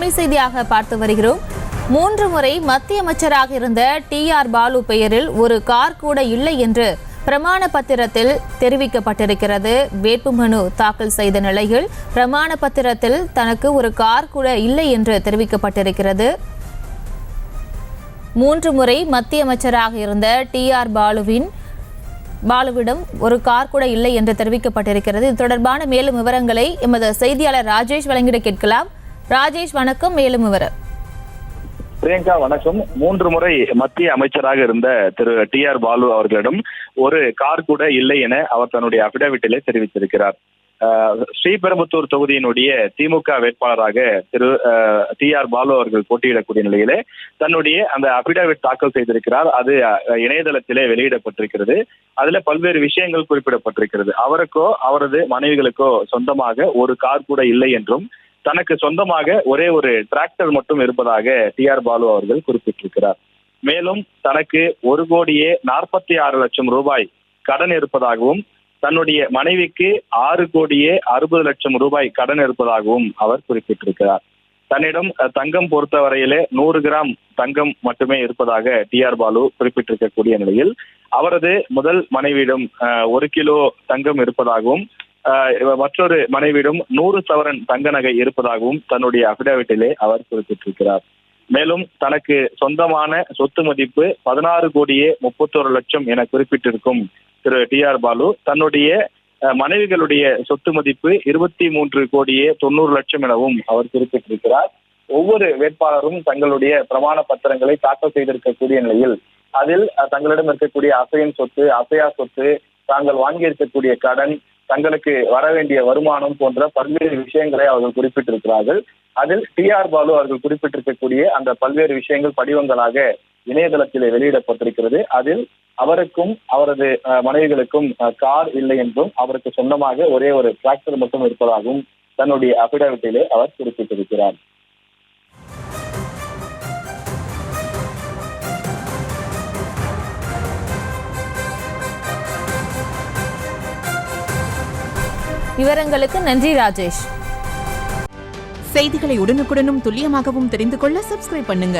அண்மை செய்தியாக பார்த்து வருகிறோம். 3 முறை மத்திய அமைச்சராக இருந்த டி.ஆர். பாலு பெயரில் ஒரு கார் கூட இல்லை என்று பிரமாண பத்திரத்தில் தெரிவிக்கப்பட்டிருக்கிறது. வேட்புமனு தாக்கல் செய்த நிலையில் பிரமாண பத்திரத்தில் தனக்கு ஒரு கார் கூட இல்லை என்று தெரிவிக்கப்பட்டிருக்கிறது. 3 முறை மத்திய அமைச்சராக இருந்த டி.ஆர். பாலுவிடம் ஒரு கார் கூட இல்லை என்று தெரிவிக்கப்பட்டிருக்கிறது. இது தொடர்பான மேலும் விவரங்களை எமது செய்தியாளர் ராஜேஷ் வழங்கிட கேட்கலாம். ராஜேஷ் வணக்கம். மேலும் விவரம். பிரியங்கா வணக்கம். 3 முறை மத்திய அமைச்சராக இருந்த திரு டி.ஆர். பாலு அவர்களிடம் ஒரு கார் கூட இல்லை என அவர் தன்னுடைய அபிடவிட்டிலே தெரிவித்திருக்கிறார். ஸ்ரீபெரும்புத்தூர் தொகுதியினுடைய திமுக வேட்பாளராக திரு டி.ஆர். பாலு அவர்கள் போட்டியிடக்கூடிய நிலையிலே தன்னுடைய அந்த அபிடவிட் தாக்கல் செய்திருக்கிறார். அது இணையதளத்திலே வெளியிடப்பட்டிருக்கிறது. அதுல பல்வேறு விஷயங்கள் குறிப்பிடப்பட்டிருக்கிறது. அவருக்கோ அவரது மனைவிகளுக்கோ சொந்தமாக ஒரு கார் கூட இல்லை என்றும் தனக்கு சொந்தமாக ஒரே ஒரு டிராக்டர் மட்டும் இருப்பதாக டி.ஆர். பாலு அவர்கள் குறிப்பிட்டிருக்கிறார். மேலும் தனக்கு 1,46,00,000 ரூபாய் கடன் இருப்பதாகவும் தன்னுடைய மனைவிக்கு 6,60,00,000 ரூபாய் கடன் இருப்பதாகவும் அவர் குறிப்பிட்டிருக்கிறார். தன்னிடம் தங்கம் பொறுத்தவரையிலே 100 கிராம் தங்கம் மட்டுமே இருப்பதாக டி.ஆர். பாலு குறிப்பிட்டிருக்கக்கூடிய நிலையில் அவரது முதல் மனைவியிடம் 1 கிலோ தங்கம் இருப்பதாகவும் மற்றொரு மனைவியிடம் 100 சவரன் தங்க நகை இருப்பதாகவும் தன்னுடைய அபிடவிட்டிலே அவர் குறிப்பிட்டிருக்கிறார். மேலும் தனக்கு சொந்தமான சொத்து மதிப்பு 16,31,00,000 என குறிப்பிட்டிருக்கும் திரு டி.ஆர். பாலு தன்னுடைய மனைவிகளுடைய சொத்து மதிப்பு 23,90,00,000 எனவும் அவர் குறிப்பிட்டிருக்கிறார். ஒவ்வொரு வேட்பாளரும் தங்களுடைய பிரமாண பத்திரங்களை தாக்கல் செய்திருக்கக்கூடிய நிலையில் அதில் தங்களிடம் இருக்கக்கூடிய அசையின் சொத்து, அசையா சொத்து, தாங்கள் வாங்கியிருக்கக்கூடிய கடன், தங்களுக்கு வர வேண்டிய வருமானம் போன்ற பல்வேறு விஷயங்களை அவர்கள் குறிப்பிட்டிருக்கிறார்கள். அதில் டி.ஆர். பாலு அவர்கள் குறிப்பிட்டிருக்கக்கூடிய அந்த பல்வேறு விஷயங்கள் படிவங்களாக இணையதளத்தில் வெளியிடப்பட்டிருக்கிறது. அதில் அவருக்கும் அவரது மனைவிகளுக்கும் கார் இல்லை என்றும் அவருக்கு சொந்தமாக ஒரே ஒரு டிராக்டர் மட்டும் இருப்பதாகவும் தன்னுடைய அபிடவிட்டிலே அவர் குறிப்பிட்டிருக்கிறார். விவரங்களுக்கு நன்றி ராஜேஷ். செய்திகளை உடனுக்குடனும் துல்லியமாகவும் தெரிந்து கொள்ள சப்ஸ்கிரைப் பண்ணுங்க.